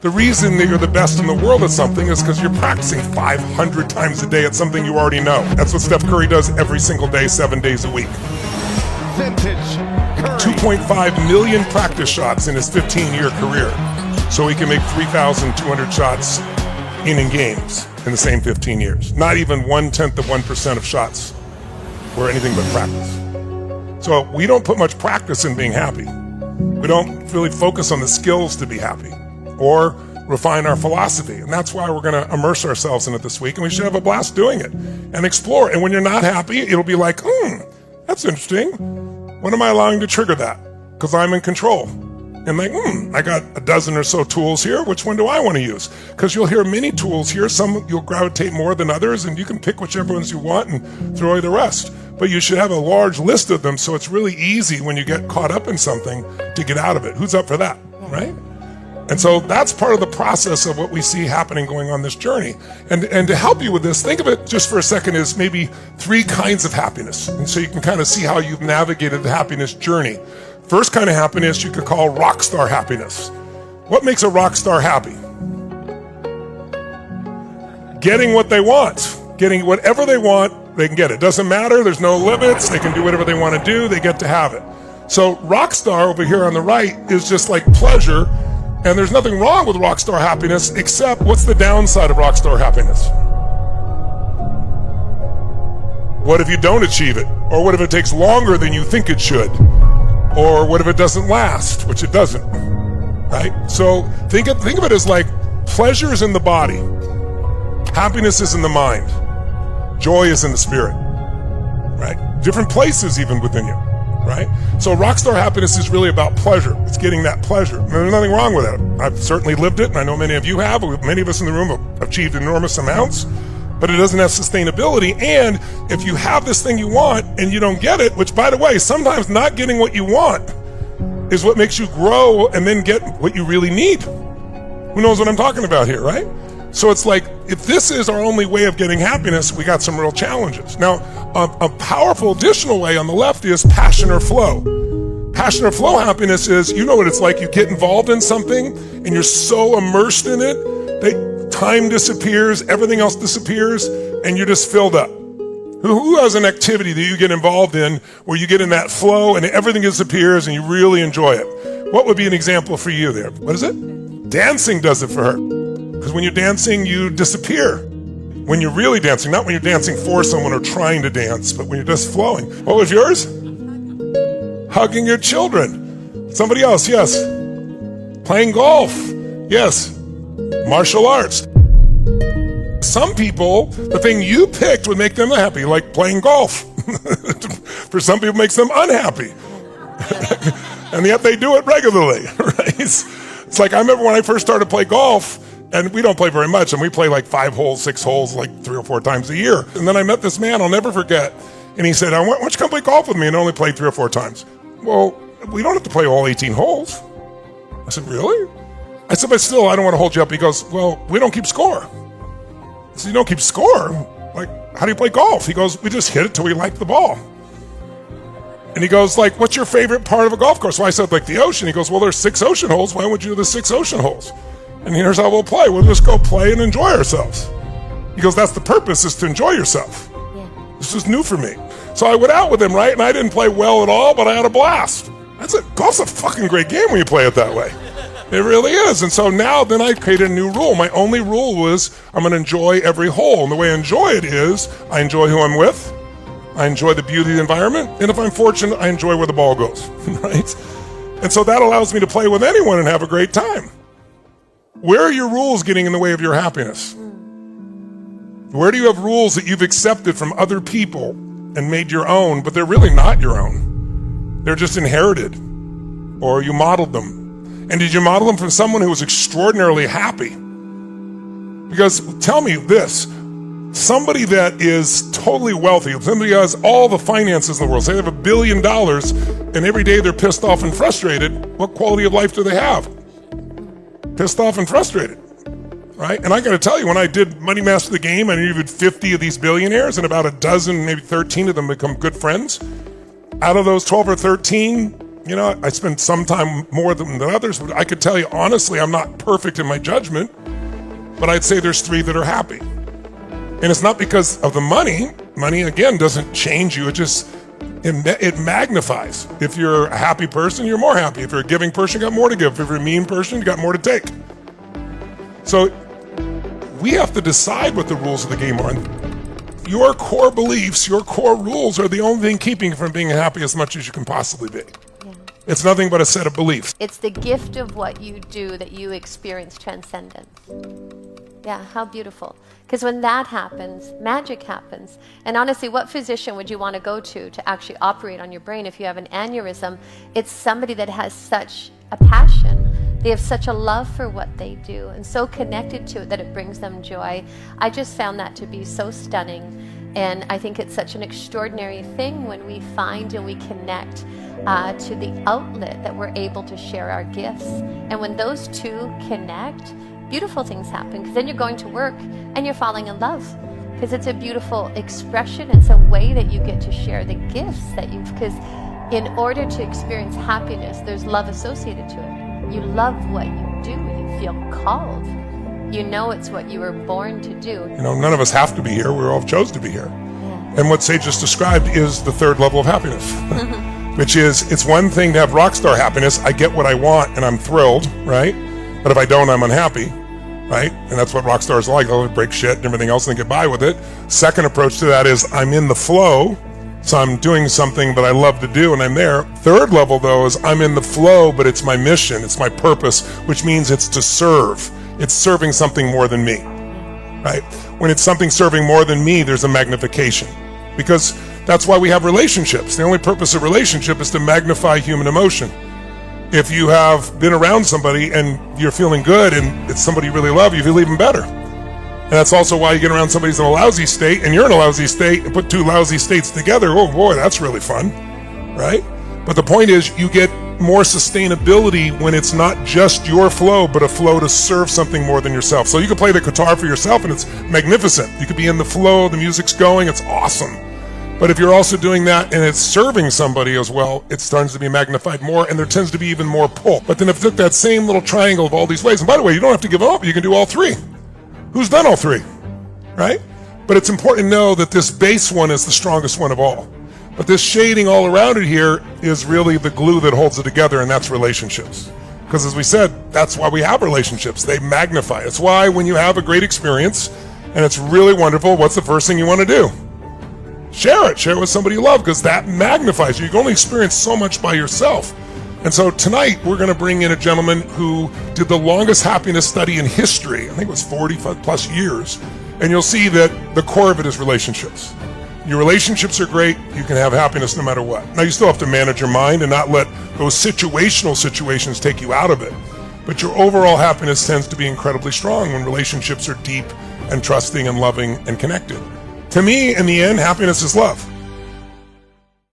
The reason that you're the best in the world at something is because you're practicing 500 times a day at something you already know. That's what Steph Curry does every single day, 7 days a week. Vintage Curry. 2.5 million practice shots in his 15-year career. So he can make 3,200 shots in games in the same 15 years. Not even 0.1% of shots were anything but practice. So we don't put much practice in being happy. We don't really focus on the skills to be happy or refine our philosophy. And that's why we're going to immerse ourselves in it this week. And we should have a blast doing it and explore. And when you're not happy, it'll be like, that's interesting. When am I allowing to trigger that? Because I'm in control. And like, I got a dozen or so tools here. Which one do I want to use? Because you'll hear many tools here. Some you'll gravitate more than others, and you can pick whichever ones you want and throw away the rest. But you should have a large list of them, so it's really easy when you get caught up in something to get out of it. Who's up for that, right? And so that's part of the process of what we see happening going on this journey. And to help you with this, think of it just for a second as maybe 3 kinds of happiness. And so you can kind of see how you've navigated the happiness journey. First kind of happiness you could call rock star happiness. What makes a rock star happy? Getting what they want. Getting whatever they want, they can get it. Doesn't matter, there's no limits, they can do whatever they want to do, they get to have it. So rock star over here on the right is just like pleasure, and there's nothing wrong with rock star happiness, except what's the downside of rock star happiness? What if you don't achieve it? Or what if it takes longer than you think it should? Or what if it doesn't last, which it doesn't, right? So think of it as like pleasure is in the body, happiness is in the mind, joy is in the spirit, right? Different places even within you, right? So rockstar happiness is really about pleasure. It's getting that pleasure. There's nothing wrong with that. I've certainly lived it, and I know many of you have. Many of us in the room have achieved enormous amounts, but it doesn't have sustainability. And if you have this thing you want and you don't get it, which by the way, sometimes not getting what you want is what makes you grow and then get what you really need. Who knows what I'm talking about here, right? So it's like, if this is our only way of getting happiness, we got some real challenges. Now, a powerful additional way on the left is passion or flow. Passion or flow happiness is, you know what it's like, you get involved in something and you're so immersed in it, time disappears, everything else disappears, and you're just filled up. Who has an activity that you get involved in where you get in that flow and everything disappears and you really enjoy it? What would be an example for you there? What is it? Dancing does it for her. Because when you're dancing, you disappear. When you're really dancing, not when you're dancing for someone or trying to dance, but when you're just flowing. What was yours? Hugging your children. Somebody else, yes. Playing golf, yes. Martial arts. Some people, the thing you picked would make them happy, like playing golf. For some people, it makes them unhappy. And yet they do it regularly, right? It's like, I remember when I first started to play golf, and we don't play very much, and we play like 5 holes, 6 holes, like 3 or 4 times a year. And then I met this man I'll never forget, and he said, why don't you come play golf with me? And I only played 3 or 4 times. Well, we don't have to play all 18 holes. I said, really? I said, but still, I don't want to hold you up. He goes, well, we don't keep score. I said, you don't keep score? Like, how do you play golf? He goes, we just hit it till we like the ball. And he goes, like, what's your favorite part of a golf course? So I said, like the ocean. He goes, well, there's 6 ocean holes. Why would you do the 6 ocean holes? And here's how we'll play. We'll just go play and enjoy ourselves. He goes, that's the purpose, is to enjoy yourself. Yeah. This is new for me. So I went out with him, right? And I didn't play well at all, but I had a blast. That's it. Golf's a fucking great game when you play it that way. It really is. And so now then I created a new rule. My only rule was I'm going to enjoy every hole. And the way I enjoy it is I enjoy who I'm with. I enjoy the beauty of the environment. And if I'm fortunate, I enjoy where the ball goes, right? And so that allows me to play with anyone and have a great time. Where are your rules getting in the way of your happiness? Where do you have rules that you've accepted from other people and made your own, but they're really not your own? They're just inherited, or you modeled them. And did you model them from someone who was extraordinarily happy? Because tell me this, somebody that is totally wealthy, somebody who has all the finances in the world, say they have $1 billion, and every day they're pissed off and frustrated, what quality of life do they have? Pissed off and frustrated, right? And I got to tell you, when I did Money Master the Game, I interviewed 50 of these billionaires, and about a dozen, maybe 13 of them become good friends. Out of those 12 or 13, you know, I spend some time more than others, but I could tell you honestly, I'm not perfect in my judgment, but I'd say there's 3 that are happy. And it's not because of the money. Money, again, doesn't change you. It magnifies. If you're a happy person, you're more happy. If you're a giving person, you got more to give. If you're a mean person, you got more to take. So we have to decide what the rules of the game are. And your core beliefs, your core rules are the only thing keeping you from being happy as much as you can possibly be. Yeah. It's nothing but a set of beliefs. It's the gift of what you do that you experience transcendence. Yeah, how beautiful. Because when that happens, magic happens. And honestly, what physician would you want to go to actually operate on your brain if you have an aneurysm? It's somebody that has such a passion. They have such a love for what they do and so connected to it that it brings them joy. I just found that to be so stunning. And I think it's such an extraordinary thing when we find and we connect to the outlet that we're able to share our gifts. And when those two connect, beautiful things happen, because then you're going to work and you're falling in love, because it's a beautiful expression. It's a way that you get to share the gifts that you've, because in order to experience happiness, there's love associated to it. You love what you do. You feel called. You know it's what you were born to do. You know, none of us have to be here. We all chose to be here. Yeah. And what Sage just described is the 3rd level of happiness, which is, it's one thing to have rock star happiness. I get what I want and I'm thrilled, right? But if I don't, I'm unhappy. Right? And that's what rock stars are like. They'll break shit and everything else and get by with it. Second approach to that is I'm in the flow, so I'm doing something that I love to do and I'm there. 3rd level, though, is I'm in the flow, but it's my mission, it's my purpose, which means it's to serve. It's serving something more than me. Right? When it's something serving more than me, there's a magnification. Because that's why we have relationships. The only purpose of relationship is to magnify human emotion. If you have been around somebody and you're feeling good and it's somebody you really love, you feel even better. And that's also why you get around somebody who's in a lousy state and you're in a lousy state and put 2 lousy states together. Oh boy, that's really fun, right? But the point is, you get more sustainability when it's not just your flow, but a flow to serve something more than yourself. So you can play the guitar for yourself and it's magnificent. You could be in the flow, the music's going, it's awesome. But if you're also doing that and it's serving somebody as well, it starts to be magnified more, and there tends to be even more pull. But then if you took that same little triangle of all these ways, and by the way, you don't have to give up, you can do all 3. Who's done all 3, right? But it's important to know that this base one is the strongest one of all. But this shading all around it here is really the glue that holds it together, and that's relationships. Because as we said, that's why we have relationships. They magnify. It's why when you have a great experience and it's really wonderful, what's the first thing you want to do? Share it. Share it with somebody you love, because that magnifies you. You can only experience so much by yourself. And so tonight we're going to bring in a gentleman who did the longest happiness study in history. I think it was 45 plus years. And you'll see that the core of it is relationships. Your relationships are great. You can have happiness no matter what. Now you still have to manage your mind and not let those situational situations take you out of it. But your overall happiness tends to be incredibly strong when relationships are deep and trusting and loving and connected. To me, in the end, happiness is love.